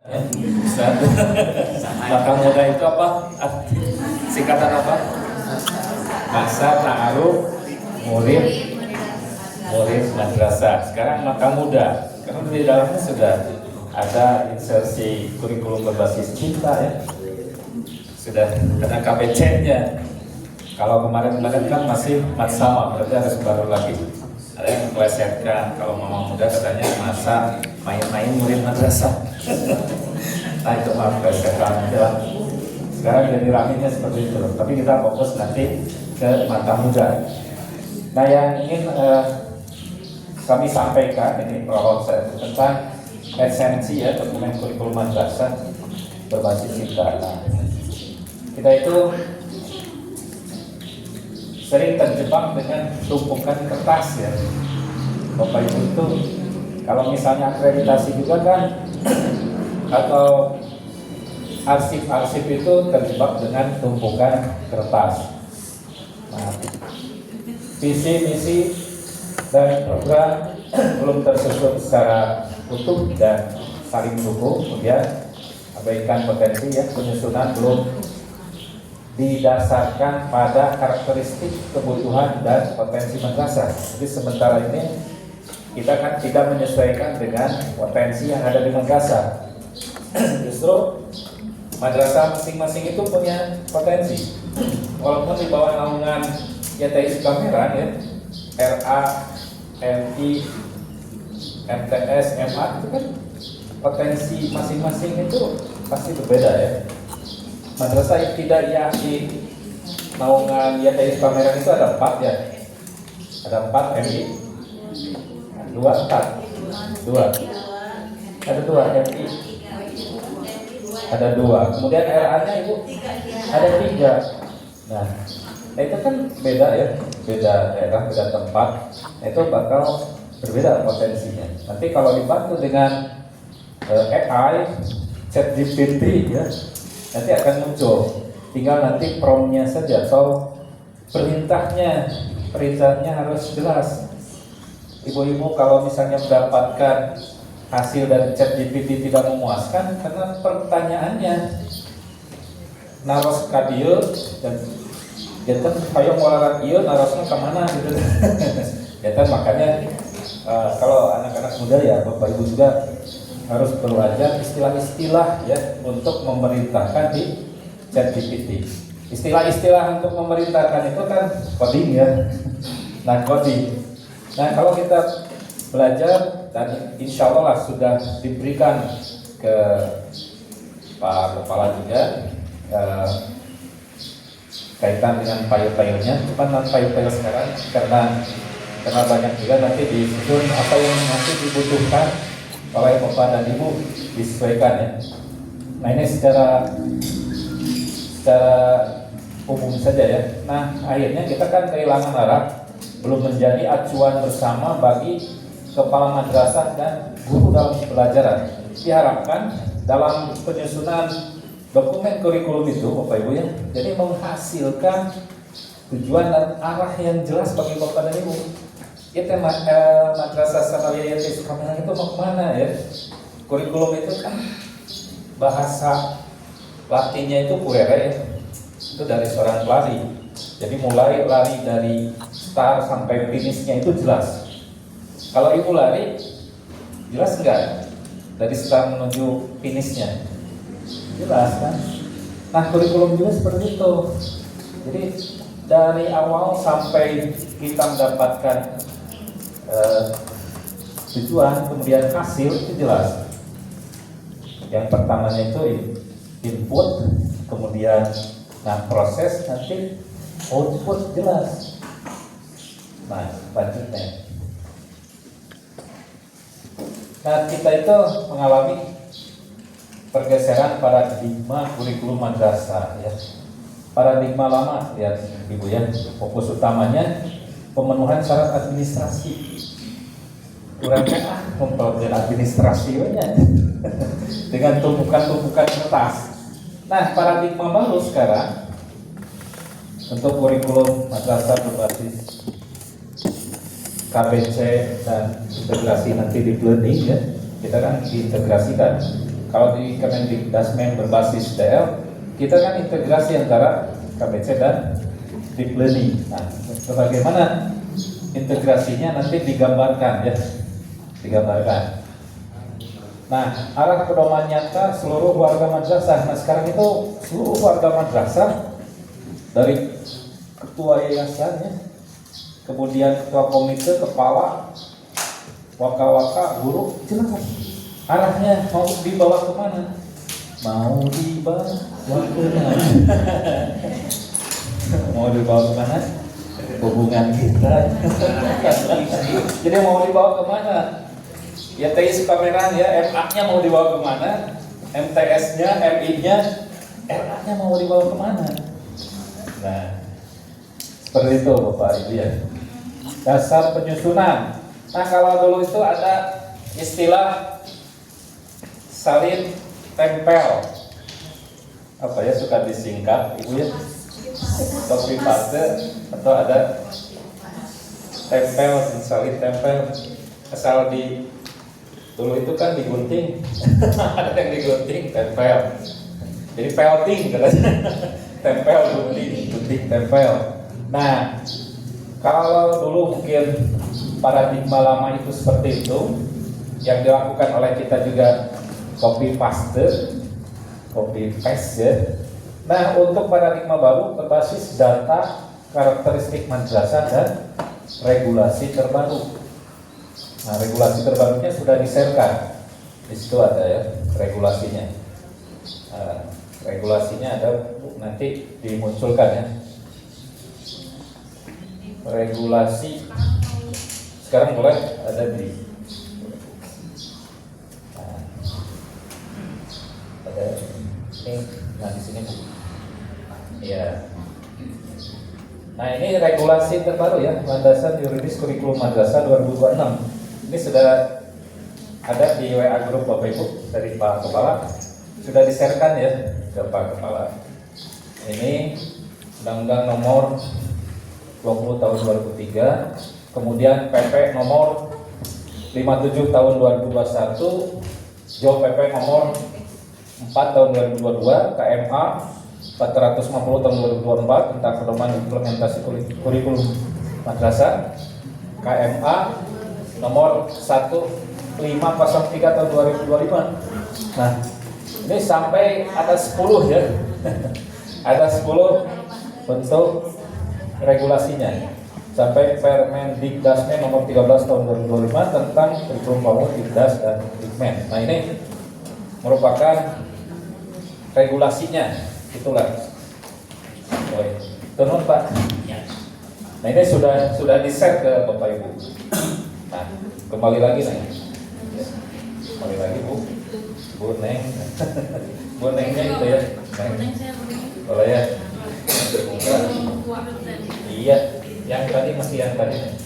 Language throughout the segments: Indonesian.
Ustaz, maka muda itu apa? Singkatan apa? Masa ta'aruf murid madrasah. Sekarang maka muda. Karena di dalamnya sudah ada insersi kurikulum berbasis cinta ya. Sudah ada KBC-nya. Kalau kemarin-kemarin kan masih matsama, berarti harus baru lagi. Ada yang melesetkan, kalau mama muda katanya masa main-main murid madrasah. Nah itu maaf melesetkan aja. Sekarang jadi raminya seperti itu. Tapi kita fokus nanti ke mata muda. Nah yang ingin kami sampaikan ini prolog saya tentang esensi ya dokumen kurikulum madrasah berbasis cinta. Nah, kita itu sering terjebak dengan tumpukan kertas ya. Bapak Ibu itu kalau misalnya akreditasi juga kan atau arsip-arsip itu terjebak dengan tumpukan kertas. Nah, visi misi dan program belum tersusun secara utuh dan saling mendukung, kemudian abaikan potensi ya, penyusunan belum didasarkan pada karakteristik kebutuhan dan potensi madrasah. Jadi sementara ini kita kan tidak menyesuaikan dengan potensi yang ada di madrasah. Justru madrasah masing-masing itu punya potensi. Walaupun di bawah naungan YTI Sukameran ya, RA, MI, MTS, MA itu kan potensi masing-masing itu pasti berbeda ya. Madrasah ibtidaiyah di naungan YTI Sukameran itu ada 4 ya. Ada 4 MI. 2 ada 2 MI. Ada 2. Kemudian RA-nya Ibu ada 3. Nah, itu kan beda ya. Beda daerah, beda tempat. Itu bakal berbeda potensinya. Nanti kalau dibantu dengan AI, ChatGPT ya, nanti akan muncul. Tinggal nanti prompt-nya saja atau perintahnya harus jelas. Ibu-ibu kalau misalnya mendapatkan hasil dari ChatGPT tidak memuaskan karena pertanyaannya naros kadieu dan jantan hayang olahraga ieu narosnya kemana gitu. Jantan makanya kalau anak-anak muda ya Bapak Ibu juga harus belajar istilah-istilah ya untuk memerintahkan di ChatGPT. Istilah-istilah untuk memerintahkan itu kan coding ya. Nah coding. Nah kalau kita belajar dan insya Allah sudah diberikan ke Pak Kepala juga kaitan dengan file-filenya, cuma file-file sekarang karena banyak juga nanti disusun apa yang nanti dibutuhkan oleh Bapak dan Ibu disesuaikan ya. Nah ini secara umum saja ya. Nah akhirnya kita kan kehilangan arah, belum menjadi acuan bersama bagi kepala madrasah dan guru dalam pelajaran. Diharapkan dalam penyusunan dokumen kurikulum itu Bapak Ibu ya, jadi menghasilkan tujuan dan arah yang jelas bagi Bapak dan Ibu. Kita madrasah Sanawiyah YTI Sukameran itu mau kemana ya? Kurikulum itu kan bahasa Latinnya itu puere ya. Itu dari seorang pelari. Jadi mulai lari dari start sampai finishnya itu jelas. Kalau ibu lari, jelas enggak? Dari start menuju finishnya, jelas kan? Nah kurikulum juga seperti itu. Jadi dari awal sampai kita mendapatkan tujuan, kemudian hasil itu jelas. Yang pertamanya itu input, kemudian proses, nanti output jelas. Nah selanjutnya, nah kita itu mengalami pergeseran paradigma kurikulum madrasah ya. Paradigma lama ya Ibu ya, fokus utamanya pemenuhan syarat administrasi. Kurangnya mempelajari administrasinya dengan tumpukan-tumpukan kertas. Nah paradigma baru sekarang untuk kurikulum madrasah berbasis KBC dan integrasi nanti di planning ya, kita kan diintegrasikan Kalau di Kemendikdasmen berbasis DL, kita kan integrasi antara KBC dan deep learning. Nah, bagaimana integrasinya nanti digambarkan ya, digambarkan. Nah, arah pedoman nyata seluruh warga madrasah. Nah, sekarang itu seluruh warga madrasah dari ketua yayasannya, kemudian ketua komite, kepala, waka-waka, guru, jelas arahnya mau dibawa kemana? Mau dibawa kemana? Mau dibawa kemana? Hubungan kita. Jadi mau dibawa kemana? Ya TI Sukameran ya, MA-nya mau dibawa kemana? MTS-nya, MI-nya, RA-nya mau dibawa kemana? Nah, seperti itu Bapak Ibu ya. Dasar penyusunan. Nah, kalau dulu itu ada istilah salin tempel. Apa ya, suka disingkat Ibu ya? Copy paste atau ada tempel, salin tempel. Asal di dulu itu kan digunting. Ada yang digunting, tempel. Jadi pelting katanya. Tempel, gunting, tempel. Nah, kalau dulu mungkin paradigma lama itu seperti itu, yang dilakukan oleh kita juga copy paste ya. Nah, untuk paradigma baru berbasis data, karakteristik madrasah dan regulasi terbaru. Nah, regulasi terbarunya sudah di-share-kan. Di situ ada ya regulasinya. Regulasinya ada nanti dimunculkan ya. Regulasi sekarang mulai ada di ada ini, nah di sini ya. Nah, ini regulasi terbaru ya, landasan yuridis kurikulum madrasah 2026. Ini sudah ada di WA grup Bapak Ibu dari Pak Kepala, sudah di-share-kan ya ke Pak Kepala. Ini Undang-Undang nomor 20 tahun 2003, kemudian PP nomor 57 tahun 2021, Jo PP nomor 4 tahun 2022, KMA 450 tahun 2024 tentang pedoman implementasi kurikulum madrasah, KMA nomor 1503 tahun 2025. Nah, ini sampai ada 10 ya. Ada 10 bentuk regulasinya. Sampai Permendikdasmen nomor 13 tahun 2025 tentang kurikulum bangun Dikdas dan Dikmen. Nah, ini merupakan regulasinya. Itulah. Turun Pak. Nah, ini sudah di-share ke Bapak Ibu. Nah, kembali lagi nih. Kembali lagi Bu Neng. Bu Nengnya itu ya. Neng. Boleh ya. Iya, yang tadi masih yang tadi.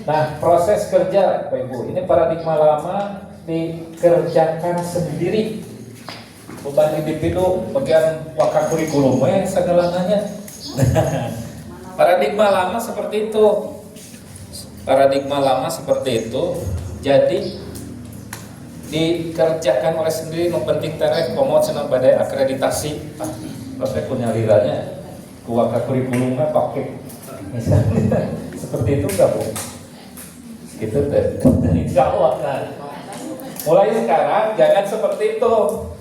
Nah, proses kerja Bapak Ibu, ini paradigma lama dikerjakan sendiri. Beban individu bagian wakil kurikulum segalanya. Paradigma lama seperti itu. Paradigma lama seperti itu. Jadi dikerjakan oleh sendiri, penting tarek komod senang badai akreditasi. Proses punya liranya wakil kurikulumnya pakai misalnya seperti itu enggak Bu? Gitu deh. Insya Allah kan. Mulai sekarang jangan seperti itu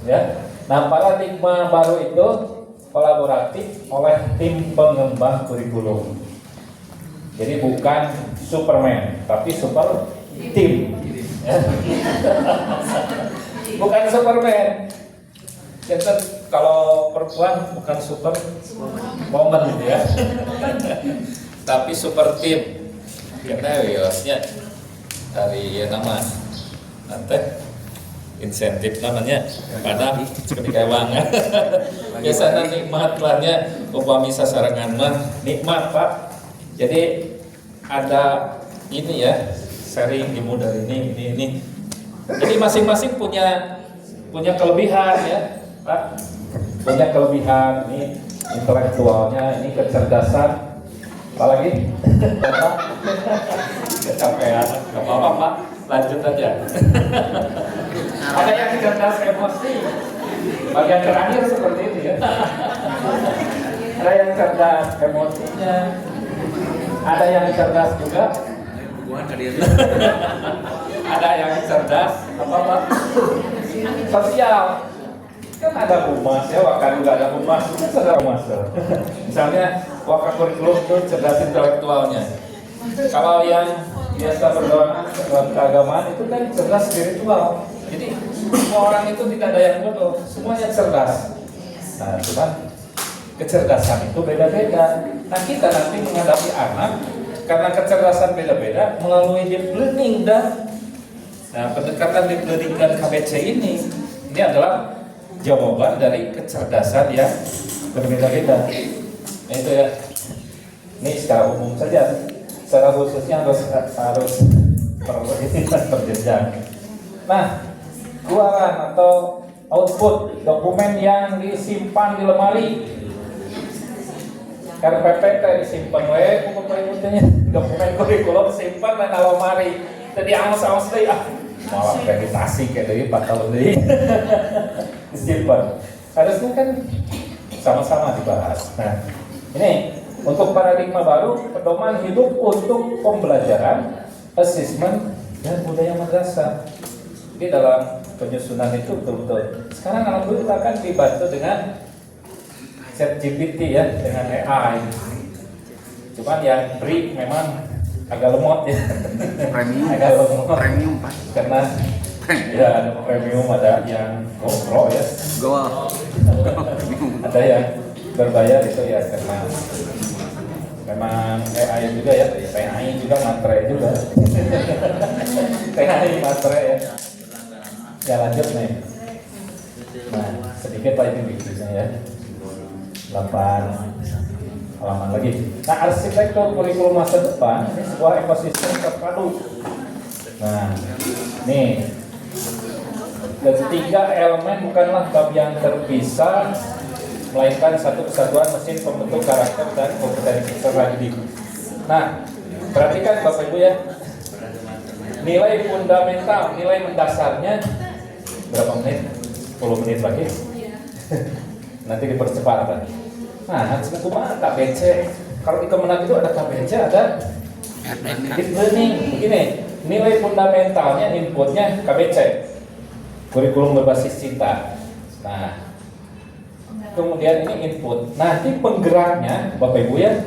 ya. Nah, paradigma baru itu kolaboratif oleh tim pengembang kurikulum. Jadi bukan Superman, tapi super tim. Bukan Superman. Jadi kalau perempuan bukan super woman ya, tapi super tim. Karena wiosnya dari nama nanti insentif namanya pada ketika banget biasanya nikmat lahnya upami sasarangan mah nikmat Pak. Jadi ada ini ya, sharing ilmu dari ini. Jadi masing-masing punya kelebihan ya Pak, punya kelebihan. Ini intelektualnya, ini kecerdasan, apalagi kecapean, nggak apa-apa Pak. Lanjut aja. Ada yang cerdas emosi. Bagian terakhir seperti itu ya. Ada yang cerdas emosinya. Ada yang cerdas juga. Ada yang cerdas apa Pak? Sosial. Kan ada humas ya, Waka juga ada humas. Itu ada humas. Misalnya Waka kurikulum itu cerdas intelektualnya. Kalau yang biasa berdoa dalam keagamaan itu kan cerdas spiritual. Jadi semua orang itu tidak ada yang bodoh, semuanya cerdas. Nah, cuman kecerdasan itu beda-beda. Nah, kita nanti menghadapi anak karena kecerdasan beda-beda melalui deep learning dan pendekatan deep learning dan KBC ini adalah jawaban dari kecerdasan yang berbeda-beda. Nah, itu ya. Ini secara umum saja. Secara khususnya harus berjenjang. Nah, keluaran atau output dokumen yang disimpan di lemari. RPPT disimpan buku perimutnya, dokumen kurikulum simpan di lemari. Jadi awas-awas deh malah akreditasi kayak dari 4 tahun deh. Disimpan. Harusnya kan sama-sama dibahas. Nah, ini untuk paradigma baru, pedoman hidup untuk pembelajaran, asesmen, dan budaya madrasah. Jadi dalam penyusunan itu betul-betul. Sekarang alhamdulillah kan dibantu dengan ChatGPT ya, dengan AI. Cuman yang free memang agak lemot ya. Agak lemot. Premium Pak. Karena ya premium ada yang GoPro ya. Ada yang berbayar itu ya karena memang AI juga ya, AI juga materai juga. AI materai ya. Ya lanjut nih. Nah, sedikit lagi bikinnya ya. 8 halaman lagi. Nah, arsitektur kurikulum masa depan ini sebuah ekosistem terpadu. Nah, nih ketiga elemen bukanlah bab yang terpisah, melainkan satu kesatuan mesin pembentuk karakter dan kompetensi peserta didik. Nah, perhatikan Bapak Ibu ya, nilai fundamental, nilai mendasarnya berapa menit? 10 menit lagi. Nanti dipercepat kan. Nah, cuma KBC. Kalau di Kemenak itu ada KBC, ada deep learning. Begini, nilai fundamentalnya, inputnya KBC, kurikulum berbasis cinta. Nah, kemudian ini input. Nanti penggeraknya, Bapak Ibu ya,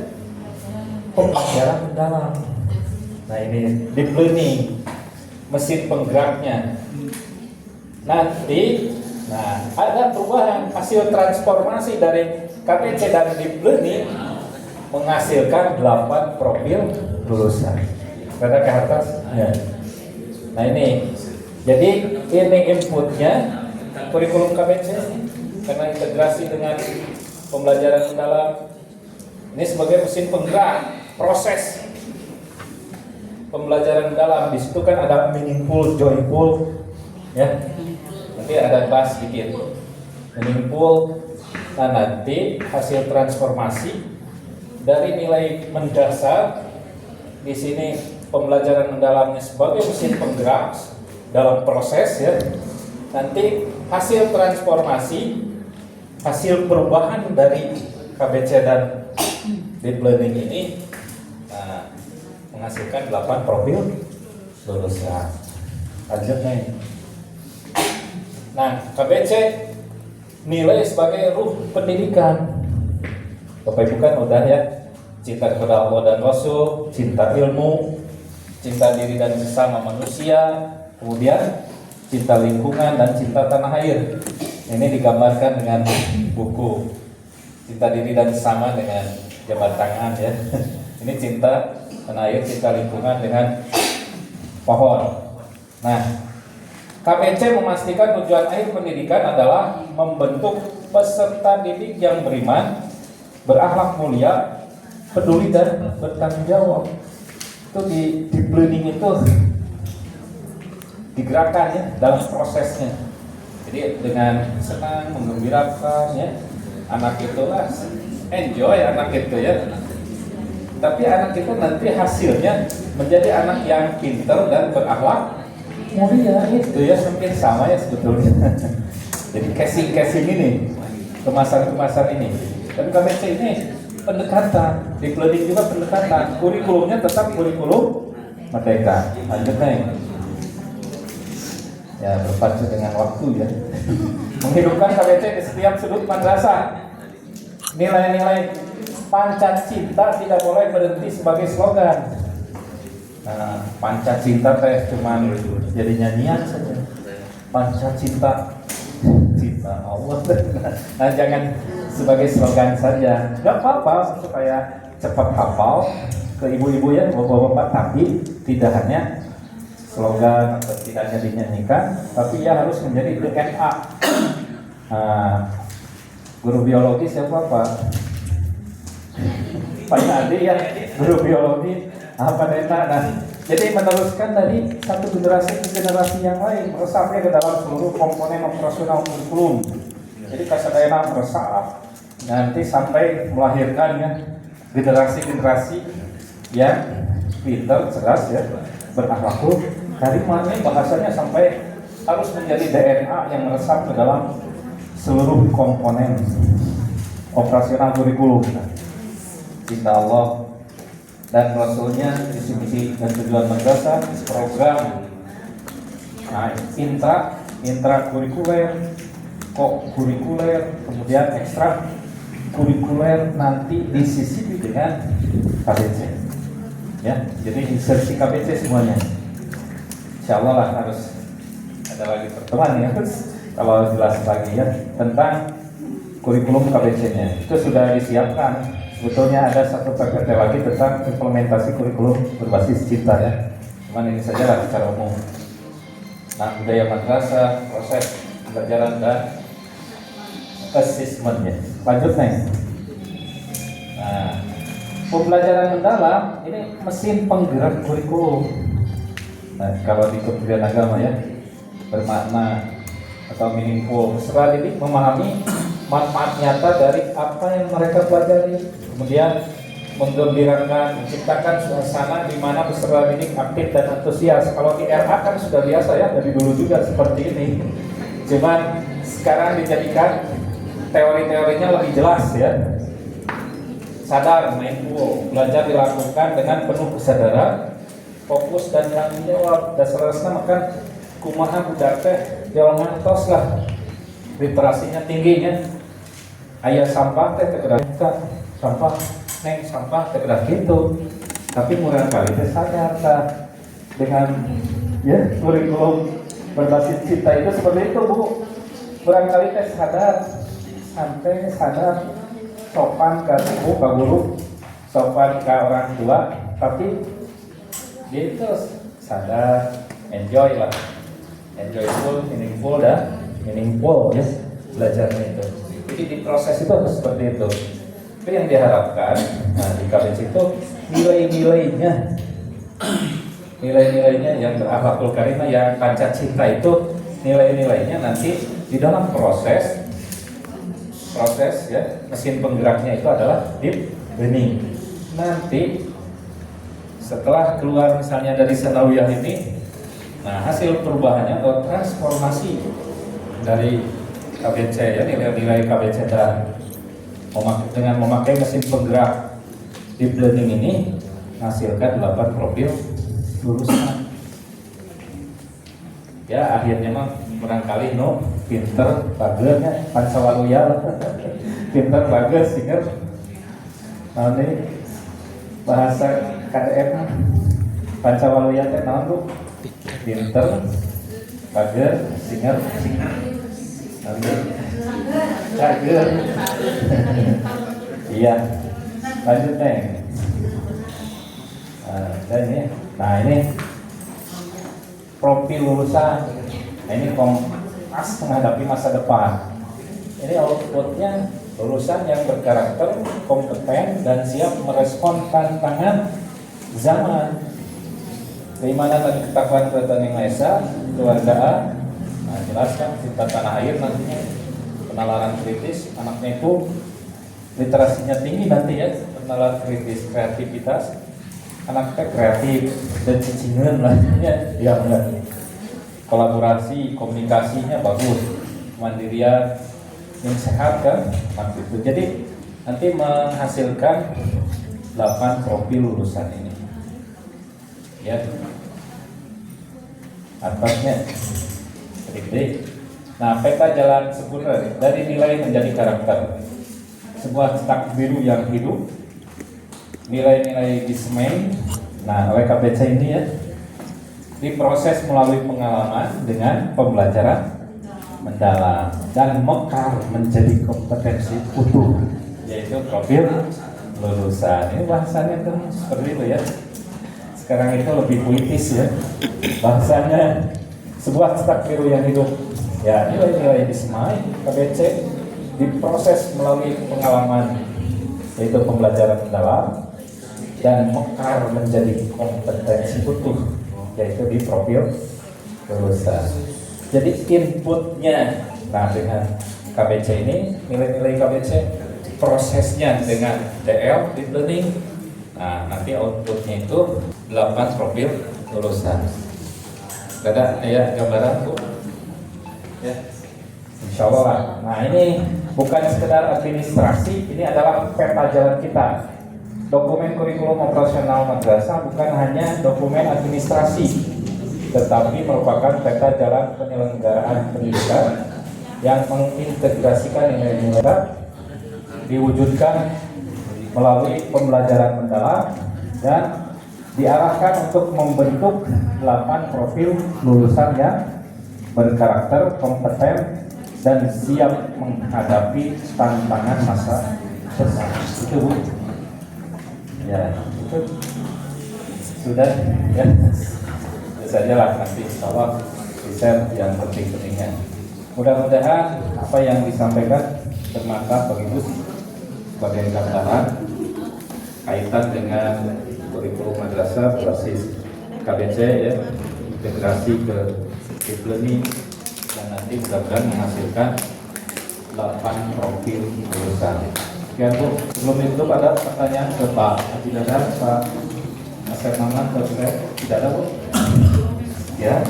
pembelajaran mendalam. Nah ini deep learning, mesin penggeraknya. Nanti, nah ada perubahan hasil transformasi dari KPC dan deep learning menghasilkan 8 profil lulusan. Kata ke atas. Ya. Nah ini, jadi ini inputnya kurikulum KPC. Karena integrasi dengan pembelajaran mendalam ini sebagai mesin penggerak proses pembelajaran mendalam. Di situ kan ada meaningful, joyful, ya. Nanti ada bahas sedikit meaningful. Nah nanti hasil transformasi dari nilai mendasar di sini pembelajaran mendalamnya sebagai mesin penggerak dalam proses ya. Nanti hasil transformasi, hasil perubahan dari KBC dan deep learning ini menghasilkan 8 profil lulusan. Lanjut nih. Nah, KBC nilai sebagai ruh pendidikan. Bapak Ibu kan udah ya, cinta kepada Allah dan Rasul, cinta ilmu, cinta diri dan sesama manusia, kemudian cinta lingkungan dan cinta tanah air. Ini digambarkan dengan buku cinta diri dan sesama dengan jabat tangan ya. Ini cinta tanah air, cinta lingkungan dengan pohon. Nah, KPC memastikan tujuan akhir pendidikan adalah membentuk peserta didik yang beriman, berakhlak mulia, peduli dan bertanggung jawab. Itu di deep learning itu digerakkan ya dalam prosesnya. Jadi dengan senang, menggembirakan ya, anak itu lah enjoy anak itu ya. Tapi anak itu nanti hasilnya menjadi anak yang pintar dan berakhlak Mulia itu ya mungkin sama ya sebetulnya. Jadi casing ini, kemasan ini. Tapi KBC ini pendekatan, di planning juga pendekatan. Kurikulumnya tetap kurikulum Merdeka. Lanjut nih. Ya berpacu dengan waktu ya. Menghidupkan KBC di setiap sudut madrasah. Nilai-nilai Pancasila tidak boleh berhenti sebagai slogan. Nah, Pancasila teh cuman jadi nyanyian saja. Pancasila, cinta Allah. Nah, jangan sebagai slogan saja. Gak apa-apa supaya cepat hafal ke ibu-ibu ya, bapak-bapak, tapi tidak hanya slogan atau tidak hanya dinyanyikan, tapi ya harus menjadi DNA. Nah, guru biologi siapa Pak? Pak Nadi ya, guru biologi apa Neta. Nah, jadi meneruskan dari satu generasi ke generasi yang lain, meresapnya ke dalam seluruh komponen operasional kurikulum. Jadi kasadayana meresap nanti sampai melahirkan ya generasi-generasi yang pintar, cerdas ya, berakhlakul karimah. Ini bahasanya sampai harus menjadi DNA yang meresap ke dalam seluruh komponen operasional kurikulum. Cinta Allah dan Rasulnya, visi misi dan tujuan madrasah, program, nah, intra kurikuler, kurikuler, kemudian ekstra kurikuler nanti disisipi dengan KBC. Ya, jadi insersi KBC semuanya. Insya Allah lah harus ada lagi pertemuan ya, kalau jelas lagi ya tentang kurikulum KBC-nya. Itu sudah disiapkan. Sebetulnya ada satu PPT lagi tentang implementasi kurikulum berbasis cinta ya. Cuman ini saja lah secara umum. Nah, budaya madrasah, proses pembelajaran dan assessment-nya. Lanjut nih. Nah, pembelajaran mendalam ini mesin penggerak kurikulum. Nah, kalau di Kementerian Agama ya bermakna atau meaningful. Peserta didik memahami manfaat nyata dari apa yang mereka pelajari, kemudian menggembirakan, menciptakan suasana di mana peserta didik aktif dan antusias. Kalau di RA kan sudah biasa ya, dari dulu juga seperti ini. Cuman sekarang dijadikan teori-teorinya lebih jelas ya. Sadar, mindful, belajar dilakukan dengan penuh kesadaran, fokus dan tanggung jawab. Dasar-dasarnya makan kumaha budak teh, jalan tos lah. Literasinya tingginya. Ayah sampah teh kedah sampah, neng sampah teh kedah gitu. Tapi murah kali teh sadar tak dengan ya kurikulum berbasis cinta itu seperti itu Bu. Murah kali teh sadar, sampai sadar sopan ke ibu, ke guru, sopan ke orang tua, tapi dia itu sadar, enjoy lah, enjoyful, meaningful dan meaningful ya belajarnya itu. Jadi di proses itu harus seperti itu. Itu yang diharapkan. Nah di KBC itu nilai-nilainya yang berakhlakul karimah, yang Pancasila itu nilai-nilainya nanti di dalam proses ya mesin penggeraknya itu adalah deep learning. Nanti setelah keluar misalnya dari sanawiyah ini, nah hasil perubahannya atau transformasi dari KBC ya, nilai-nilai KBC dan dengan memakai mesin penggerak deep learning ini menghasilkan 8 profil lulusan. Ya akhirnya mah barangkali pinter bagus pancawaluya pinter bagus singer nanti bahasa KDM pancawaluya teh naon Bu? Pinter bagus singer Cager. Iya. Lanjut nih. Nah ini profil lulusan. Nah ini pas menghadapi masa depan. Ini outputnya lulusan yang berkarakter, kompeten dan siap merespon tantangan zaman. Keimanan dan ketakwaan kepada Yang Maha Esa, keluargaan. Nah, jelaskan cinta tanah air nantinya, penalaran kritis, anaknya itu literasinya tinggi nanti ya, penalaran kritis, kreativitas, anaknya kreatif dan cicingan lah ya, enggak. kolaborasi, komunikasinya bagus, mandirian yang sehat kan, seperti itu. Jadi nanti menghasilkan 8 profil lulusan ini. Ya, atasnya gede. Nah, peta jalan sempurna dari nilai menjadi karakter. Sebuah cetak biru yang hidup, nilai-nilai disemen. Nah, oleh KBC ini ya, diproses melalui pengalaman dengan pembelajaran mendalam dan mekar menjadi kompetensi utuh, yaitu profil lulusan. Ini bahasanya kan seperti itu ya. Sekarang itu lebih puitis ya, bahasanya sebuah cetak biru yang hidup. Ya, nilai-nilai disemai KBC diproses melalui pengalaman, yaitu pembelajaran mendalam dan mekar menjadi kompetensi utuh, yaitu di profil lulusan. Jadi inputnya, nah dengan KBC ini, nilai-nilai KBC, prosesnya dengan DL, deep learning. Nah, nanti outputnya itu 8 profil lulusan. Ada ya gambaran Bu? Ya, insya Allah. Nah, ini bukan sekedar administrasi, ini adalah peta jalan kita. Dokumen kurikulum operasional madrasah bukan hanya dokumen administrasi, tetapi merupakan peta jalan penyelenggaraan pendidikan yang mengintegrasikan nilai-nilai diwujudkan melalui pembelajaran mendalam dan diarahkan untuk membentuk 8 profil lulusan yang berkarakter, kompeten, dan siap menghadapi tantangan masa depan. Itu Bu. Ya, itu sudah ya. Itu sajalah nanti insya riset yang penting-pentingnya. Mudah-mudahan apa yang disampaikan bermanfaat bagi Ibu sebagai gambaran kaitan dengan kurikulum madrasah berbasis KBC ya, integrasi ke deep learning, dan nanti mudah-mudahan menghasilkan 8 profil lulusan. Ya Bu, sebelum itu ada pertanyaan ke Pak Haji Dadar, Pak Asep Maman, tidak ada Bu? Ya,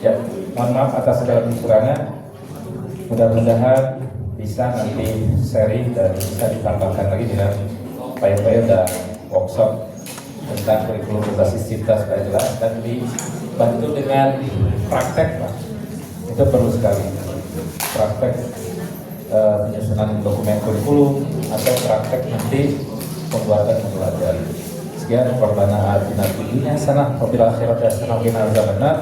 ya, mohon maaf atas segala kekurangan. Mudah-mudahan bisa nanti sharing dan bisa ditambahkan lagi dengan upaya-upaya dan workshop tentang kurikulum berbasis cinta supaya jelas dan dibantu dengan praktek Pak. Itu perlu sekali praktek penyusunan dokumen kurikulum atau praktek nanti pembuatan pembelajaran. Sekian, Rabbana atina fid dunya hasanah wa fil akhirati hasanah wa qina adzabannar.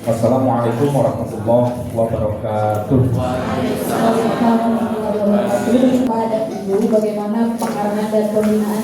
Wassalamualaikum warahmatullahi wabarakatuh. Kepada Ibu, bagaimana pengarahan dan pembinaan